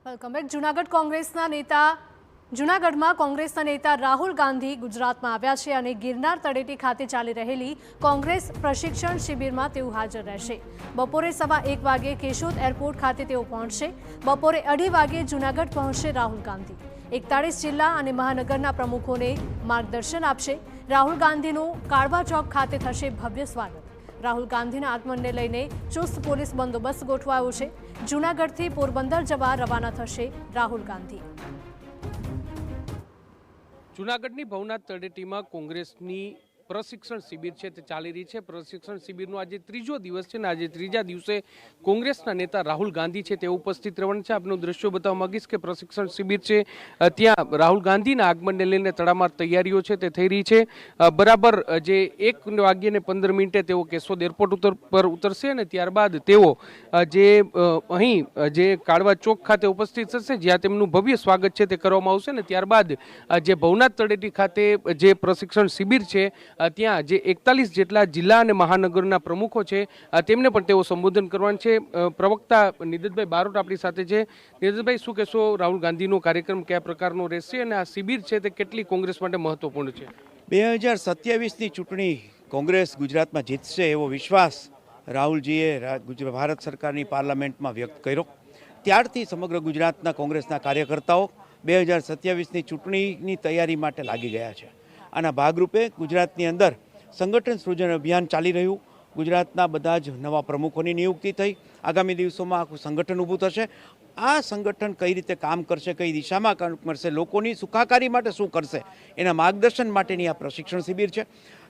Welcome back. જૂનાગઢમાં કોંગ્રેસના નેતા રાહુલ ગાંધી ગુજરાતમાં આવ્યા છે અને ગિરનાર તળેટી ખાતે ચાલી રહેલી કોંગ્રેસ પ્રશિક્ષણ શિબિરમાં તેઓ હાજર રહેશે। બપોરે 1:15 વાગે કેશોદ એરપોર્ટ ખાતે તેઓ પહોંચશે। બપોરે 2:30 વાગે જૂનાગઢ પહોંચશે રાહુલ ગાંધી। 41 જિલ્લા અને મહાનગરના પ્રમુખોને માર્ગદર્શન આપશે। રાહુલ ગાંધીનું કાળવા ચોક ખાતે થશે ભવ્ય સ્વાગત। રાહુલ ગાંધીના આગમનને લઈને ચુસ્ત પોલીસ બંદોબસ્ત ગોઠવાયો છે। જૂનાગઢથી પોરબંદર જવા રવાના થશે રાહુલ ગાંધી। જૂનાગઢની ભવનાથ તળેટીમાં કોંગ્રેસની પ્રશિક્ષણ શિબિર છે તે ચાલી રહી છે। પ્રશિક્ષણ શિબિરનો આજે ત્રીજો દિવસ છે ને આજે ત્રીજા દિવસે કોંગ્રેસના નેતા રાહુલ ગાંધી છે તે ઉપસ્થિત રહેવાના છે। આપનું દ્રશ્યો બતાવવા માંગીશ કે પ્રશિક્ષણ શિબિર છે ત્યાં રાહુલ ગાંધીના આગમનને લઈને તડામાર તૈયારીઓ છે તે થઈ રહી છે। બરાબર જે 1:15 તેઓ કેશોદ એરપોર્ટ પર ઉતરશે અને ત્યારબાદ તેઓ જે અહીં જે કાળવા ચોક ખાતે ઉપસ્થિત થશે જ્યાં તેમનું ભવ્ય સ્વાગત છે તે કરવામાં આવશે ને ત્યારબાદ જે ભવનાથ તળેટી ખાતે જે પ્રશિક્ષણ શિબિર છે ત્યાં જે 41 જેટલા જિલ્લા અને મહાનગરના પ્રમુખો છે તેમને પણ તેઓ સંબોધન કરવાના છે। પ્રવક્તા નિદતભાઈ બારોટ આપણી સાથે છે। નિદતભાઈ, શું કહેશો, રાહુલ ગાંધીનો કાર્યક્રમ કયા પ્રકારનો રહેશે અને આ શિબિર છે તે કેટલી કોંગ્રેસ માટે મહત્વપૂર્ણ છે? 2027ની ચૂંટણી કોંગ્રેસ ગુજરાતમાં જીતશે એવો વિશ્વાસ રાહુલજીએ ભારત સરકારની પાર્લામેન્ટમાં વ્યક્ત કર્યો। ત્યારથી સમગ્ર ગુજરાતના કોંગ્રેસના કાર્યકર્તાઓ 2027ની ચૂંટણીની તૈયારી માટે લાગી ગયા છે। આના ભાગરૂપે ગુજરાતની અંદર સંગઠન સૃજન અભિયાન ચાલી રહ્યું। ગુજરાતના બધા જ નવા પ્રમુખોની નિયુક્તિ થઈ। આગામી દિવસોમાં આખું સંગઠન ઊભું થશે। આ સંગઠન કઈ રીતે કામ કરશે, કઈ દિશામાં કામ કરશે, લોકોની સુખાકારી માટે શું કરશે, એના માર્ગદર્શન માટેની આ પ્રશિક્ષણ શિબિર છે।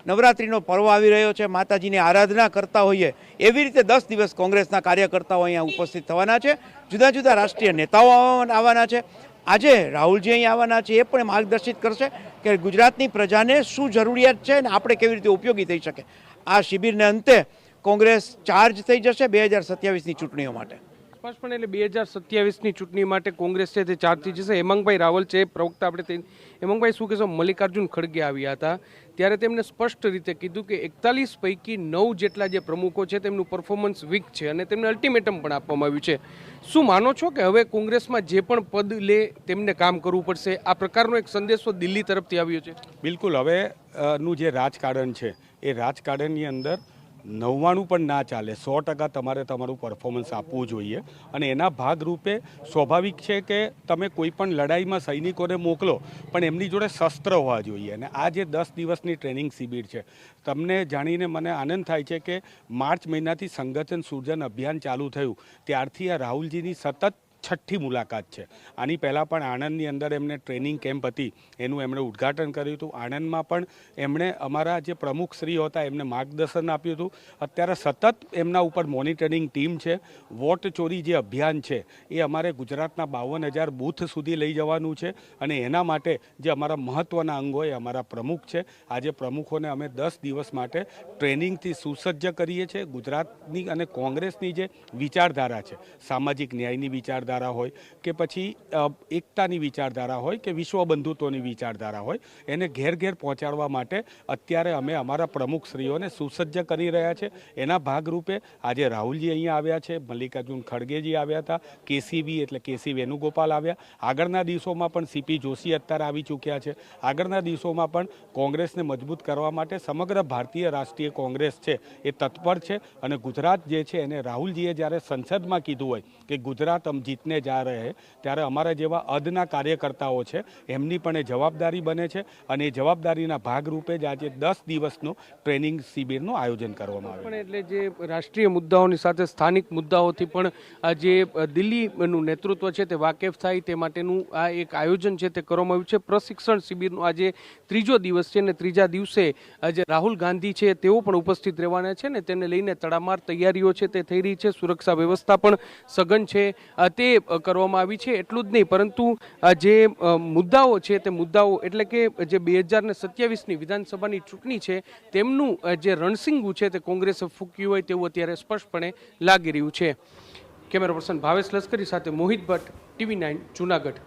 નવરાત્રિનો પર્વ આવી રહ્યો છે, માતાજીની આરાધના કરતા હોઈએ એવી રીતે 10 દિવસ કોંગ્રેસના કાર્યકર્તાઓ અહીંયા ઉપસ્થિત થવાના છે। જુદા જુદા રાષ્ટ્રીય નેતાઓ આવવાના છે। આજે રાહુલજી અહીં આવવાના છે, એ પણ માર્ગદર્શિત કરશે કે ગુજરાતની પ્રજાને શું જરૂરિયાત છે અને આપણે કેવી રીતે ઉપયોગી થઈ શકે। આ શિબિરને અંતે કોંગ્રેસ ચાર્જ થઈ જશે 2027ની ચૂંટણીઓ માટે। સ્પષ્ટપણે એટલે 2027ની ચૂંટણી માટે કોંગ્રેસ છે તે ચાર્જ થઈ જશે। હેમાંગભાઈ રાવલ છે પ્રવક્તા આપણે હેમાંગભાઈ, શું કહેશો, મલ્લિકાર્જુન ખડગે આવ્યા હતા ત્યારે તેમણે સ્પષ્ટ રીતે કીધું કે 41 પૈકી 9 જેટલા જે પ્રમુખો છે તેમનું પરફોર્મન્સ વીક છે અને તેમને અલ્ટિમેટમ પણ આપવામાં આવ્યું છે। શું માનો છો કે હવે કોંગ્રેસમાં જે પણ પદ લે તેમને કામ કરવું પડશે? આ પ્રકારનો એક સંદેશો દિલ્હી તરફથી આવ્યો છે। બિલકુલ, હવે નું જે રાજકારણ છે એ રાજકારણની અંદર 99 પણ ના ચાલે, 100% તમારે તમારું પરફોર્મન્સ આપવું જોઈએ અને એના ભાગરૂપે સ્વાભાવિક છે કે તમે કોઈ પણ લડાઈમાં સૈનિકોને મોકલો પણ એમની જોડે શસ્ત્ર હોવા જોઈએ। અને આ જે 10 દિવસની ટ્રેનિંગ શિબિર છે, તમને જાણીને મને આનંદ થાય છે કે માર્ચ મહિનાથી સંગઠન સૃજન અભિયાન ચાલુ થયું ત્યારથી આ રાહુલજીની સતત 6ઠ્ઠી મુલાકાત છે। આની પહેલાં પણ આણંદની અંદર એમને ટ્રેનિંગ કેમ્પ હતી એનું એમણે ઉદ્ઘાટન કર્યું હતું। આણંદમાં પણ એમણે અમારા જે પ્રમુખશ્રીઓ હતા એમને માર્ગદર્શન આપ્યું હતું। અત્યારે સતત એમના ઉપર મોનિટરિંગ ટીમ છે। વોટ ચોરી જે અભિયાન છે એ અમારે ગુજરાતના 52,000 બૂથ સુધી લઈ જવાનું છે અને એના માટે જે અમારા મહત્ત્વના અંગો એ અમારા પ્રમુખ છે। આજે પ્રમુખોને અમે 10 દિવસ માટે ટ્રેનિંગથી સુસજ્જ કરીએ છીએ। ગુજરાતની અને કોંગ્રેસની જે વિચારધારા છે, સામાજિક ન્યાયની વિચારધારા હોય કે પછી એકતાની વિચારધારા હોય કે વિશ્વ બંધુત્વની વિચારધારા હોય, એને ઘેર ઘેર પહોંચાડવા માટે અત્યારે અમે અમારા પ્રમુખશ્રીઓને સુસજ્જ કરી રહ્યા છે। એના ભાગરૂપે આજે રાહુલજી અહીંયા આવ્યા છે, મલ્લિકાર્જુન ખડગેજી આવ્યા હતા, કેસીવી એટલે કેસી વેણુગોપાલ આવ્યા। આગળના દિવસોમાં પણ સીપી જોશી અત્યારે આવી ચૂક્યા છે। આગળના દિવસોમાં પણ કોંગ્રેસને મજબૂત કરવા માટે સમગ્ર ભારતીય રાષ્ટ્રીય કોંગ્રેસ છે એ તત્પર છે અને ગુજરાત જે છે એને રાહુલજીએ જ્યારે સંસદમાં કીધું હોય કે ગુજરાત અમ જીતને જા રહે ત્યારે અમારા જેવા અદના કાર્યકર્તાઓ છે એમની પણ એ જવાબદારી બને છે અને એ જવાબદારીના ભાગરૂપે જ આજે 10 દિવસનું ટ્રેનિંગ શિબિરનું આયોજન કરવામાં આવ્યું। પણ એટલે જે રાષ્ટ્રીય મુદ્દાઓની સાથે સ્થાનિક મુદ્દાઓથી પણ જે દિલ્હીનું નેતૃત્વ છે તે વાકેફ થાય તે માટેનું આ એક આયોજન છે તે કરવામાં આવ્યું છે। પ્રશિક્ષણ શિબિરનો આજે ત્રીજો દિવસ છે અને ત્રીજા દિવસે જે રાહુલ ગાંધી છે તેઓ પણ ઉપસ્થિત રહેવાના છે ને તેને લઈને તડામાર તૈયારીઓ છે તે થઈ રહી છે। સુરક્ષા વ્યવસ્થા પણ સઘન છે તે કરવામાં આવી છે। એટલું જ નહીં પરંતુ જે મુદ્દાઓ છે તે મુદ્દાઓ એટલે કે જે 2027ની વિધાનસભાની ચૂંટણી છે તેમનું જે રણસિંગું છે તે કોંગ્રેસે ફૂંક્યું હોય તેવું અત્યારે સ્પષ્ટપણે લાગી રહ્યું છે। કેમેરા પર્સન ભાવેશ લશ્કરી સાથે મોહિત ભટ્ટ, TV9 જૂનાગઢ।